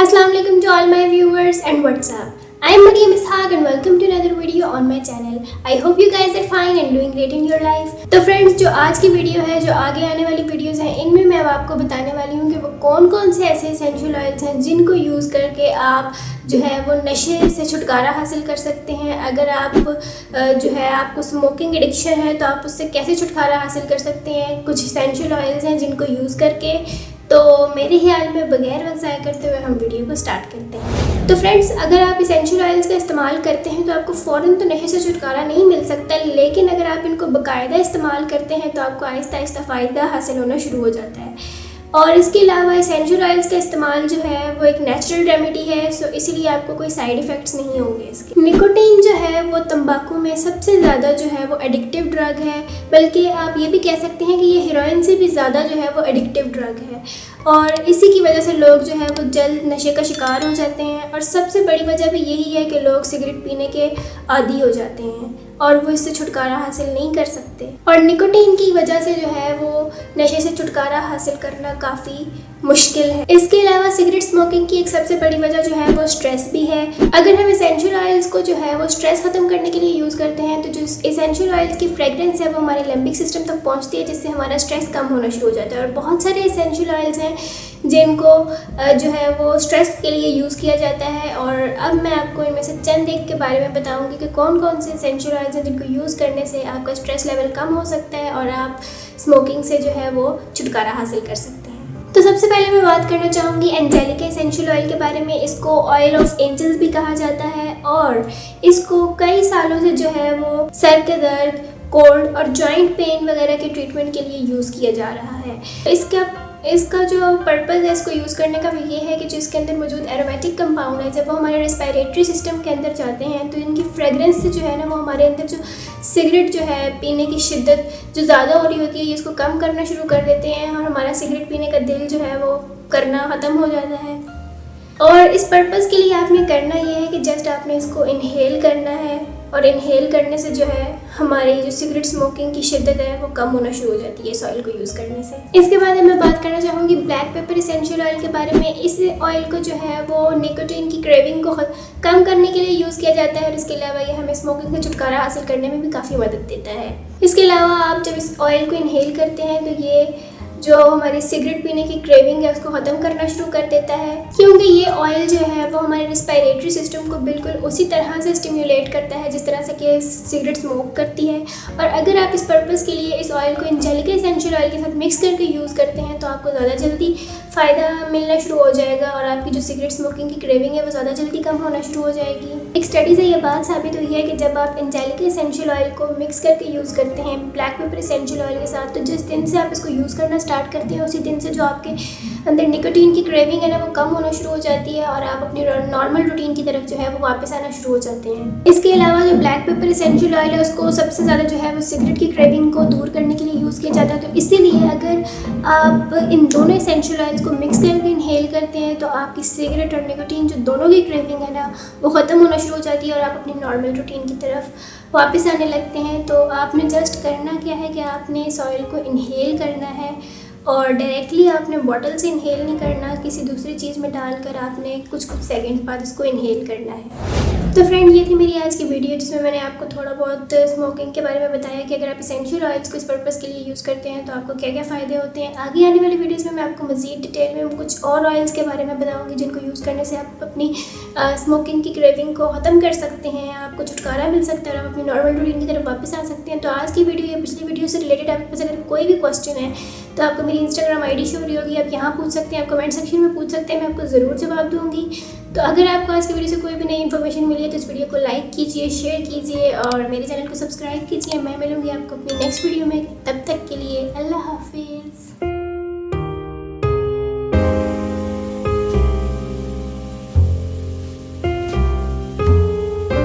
Assalamualaikum to all my viewers and what's up. I am Mariam Ishaq and welcome to another video on my channel. I hope you guys are fine and doing great in your life. तो friends, जो आज की video है, जो आगे आने वाली videos हैं, इनमें मैं अब आपको बताने वाली हूँ कि वो कौन कौन से ऐसे एसेंशियल ऑयल्स हैं जिनको यूज़ करके आप जो है वो नशे से छुटकारा हासिल कर सकते हैं। अगर आप जो है आपको स्मोकिंग एडिक्शन है तो आप उससे कैसे छुटकारा हासिल कर सकते हैं। कुछ एसेंशियल ऑयल्स हैं जिनको यूज़ करके, तो मेरे ख्याल में बगैर वक्त ज़ाया करते हुए हम वीडियो को स्टार्ट करते हैं। तो फ्रेंड्स, अगर आप एसेंशियल ऑयल्स का इस्तेमाल करते हैं तो आपको फ़ौरन तो नशे से छुटकारा नहीं मिल सकता, लेकिन अगर आप इनको बाकायदा इस्तेमाल करते हैं तो आपको आहिस्ता आहिस्ता फ़ायदा हासिल होना शुरू हो जाता है। और इसके अलावा एसेंशियल ऑयल्स का इस्तेमाल जो है वो एक नेचुरल रेमेडी है, सो इसीलिए आपको कोई साइड इफ़ेक्ट्स नहीं होंगे इसके। निकोटीन जो है वो तंबाकू में सबसे ज़्यादा जो है वो एडिक्टिव ड्रग है, बल्कि आप ये भी कह सकते हैं कि ये हेरोइन से भी ज़्यादा जो है वो एडिक्टिव ड्रग है। और इसी की वजह से लोग जो है वो जल्द नशे का शिकार हो जाते हैं, और सबसे बड़ी वजह भी यही है कि लोग सिगरेट पीने के आदी हो जाते हैं और वो इससे छुटकारा हासिल नहीं कर सकते। और निकोटीन की वजह से जो है वो नशे से छुटकारा हासिल करना काफ़ी मुश्किल है। इसके अलावा सिगरेट स्मोकिंग की एक सबसे बड़ी वजह जो है वो स्ट्रेस भी है। अगर हम एसेंशियल ऑयल्स को जो है वो स्ट्रेस ख़त्म करने के लिए यूज़ करते हैं तो जो एसेंशियल ऑयल्स की फ्रेगरेंस है वो हमारे लिम्बिक सिस्टम तक पहुंचती है, जिससे हमारा स्ट्रेस कम होना शुरू हो जाता है। और बहुत सारे एसेंशियल ऑयल्स हैं जिनको जो है वो स्ट्रेस के लिए यूज़ किया जाता है, और अब मैं आपको इनमें से चंद एक के बारे में बताऊंगी कि कौन कौन से एसेंशियल ऑयल्स हैं जिनको यूज़ करने से आपका स्ट्रेस लेवल कम हो सकता है और आप स्मोकिंग से जो है वो छुटकारा हासिल कर सकते हैं। तो सबसे पहले मैं बात करना चाहूँगी एंजेलिका एसेंशियल ऑयल के बारे में। इसको ऑयल ऑफ एंजल्स भी कहा जाता है, और इसको कई सालों से जो है वो सर के दर्द, कोल्ड और जॉइंट पेन वगैरह के ट्रीटमेंट के लिए यूज़ किया जा रहा है। इसका जो पर्पज़ है इसको यूज़ करने का वो ये है कि जो इसके अंदर मौजूद एरोमेटिक कंपाउंड है, जब वो हमारे रेस्पिरेटरी सिस्टम के अंदर जाते हैं तो इनकी फ्रेगरेंस से जो है ना वो हमारे अंदर जो सिगरेट जो है पीने की शिद्दत जो ज़्यादा हो रही होती है, ये इसको कम करना शुरू कर देते हैं, और हमारा सिगरेट पीने का दिल जो है वो करना ख़त्म हो जाता है। और इस पर्पज़ के लिए आपने करना ये है कि जस्ट आपने इसको इनहेल करना है, और इनहेल करने से जो है हमारी जो सिगरेट स्मोकिंग की शिद्दत है वो कम होना शुरू हो जाती है इस ऑयल को यूज़ करने से। इसके बाद मैं बात करना चाहूँगी ब्लैक पेपर एसेंशियल ऑयल के बारे में। इस ऑयल को जो है वो निकोटीन की क्रेविंग को कम करने के लिए यूज़ किया जाता है, और इसके अलावा ये हमें स्मोकिंग से छुटकारा हासिल करने में भी काफ़ी मदद देता है। इसके अलावा आप जब इस ऑयल को इनहेल करते हैं तो ये जो हमारी सिगरेट पीने की क्रेविंग है उसको ख़त्म करना शुरू कर देता है, क्योंकि ये ऑयल जो है वो हमारे रेस्पिरेटरी सिस्टम को बिल्कुल उसी तरह से स्टिम्युलेट करता है जिस तरह से कि सिगरेट स्मोक करती है। और अगर आप इस पर्पज़ के लिए इस ऑयल को एंजेलिका एसेंशियल ऑयल के साथ मिक्स करके यूज़ करते हैं तो आपको ज़्यादा जल्दी फ़ायदा मिलना शुरू हो जाएगा, और आपकी जो सिगरेट स्मोकिंग की क्रेविंग है वो ज़्यादा जल्दी कम होना शुरू हो जाएगी। एक स्टडी से ये बात साबित हुई है कि जब आप एंजेलिका एसेंशियल ऑयल को मिक्स करके यूज़ करते हैं ब्लैक पेपर एसेंशियल ऑयल के साथ, तो जिस दिन से आप इसको यूज़ करना स्टार्ट करते हैं उसी दिन से जो आपके अंदर निकोटीन की क्रेविंग है ना वो कम होना शुरू हो जाती है, और आप अपनी नॉर्मल रूटीन की तरफ जो है वो वापस आना शुरू हो जाते हैं। इसके अलावा जो ब्लैक पेपर एसेंशियल ऑयल है उसको सबसे ज़्यादा जो है वो सिगरेट की क्रेविंग को दूर करने के लिए यूज़ किया जाता है, तो इसीलिए अगर आप इन दोनों एसेंशियल ऑयल्स को मिक्स करके इनहेल करते हैं तो आपकी सिगरेट और निकोटीन जो दोनों की क्रेविंग है ना वो ख़त्म होना शुरू हो जाती है, और आप अपनी नॉर्मल रूटीन की तरफ वापस आने लगते हैं। तो आपने जस्ट करना क्या है कि आपने इस ऑयल को इनहेल करना है, और डायरेक्टली आपने बॉटल से इनहेल नहीं करना, किसी दूसरी चीज़ में डालकर आपने कुछ सेकंड बाद इसको इनहेल करना है। तो फ्रेंड, ये थी मेरी आज की वीडियो जिसमें मैंने आपको थोड़ा बहुत स्मोकिंग के बारे में बताया कि अगर आप एसेंशियल ऑयल्स को इस पर्पज़ के लिए यूज़ करते हैं तो आपको क्या क्या फ़ायदे होते हैं। आगे आने वाली वीडियोज़ में मैं आपको मज़ीद डिटेल में कुछ और ऑयल्स के बारे में बताऊँगी जिनको यूज़ करने से आप अपनी स्मोकिंग की क्रेविंग को ख़त्म कर सकते हैं, आपको छुटकारा मिल सकता है और आप अपनी नॉर्मल रूटीन की तरफ वापस आ सकते हैं। तो आज की वीडियो या पिछली वीडियो से रिलेटेड आपके पास अगर कोई भी क्वेश्चन है तो आपको मेरी इंस्टाग्राम आईडी शो हो रही होगी, आप यहाँ पूछ सकते हैं, आप कमेंट सेक्शन में पूछ सकते हैं, मैं आपको ज़रूर जवाब दूँगी। तो अगर आपको आज की वीडियो से कोई भी नई इन्फॉर्मेशन मिली है तो इस वीडियो को लाइक कीजिए, शेयर कीजिए और मेरे चैनल को सब्सक्राइब कीजिए। मैं मिलूँगी आपको अपनी नेक्स्ट वीडियो में, तब तक के लिए अल्लाह हाफिज़।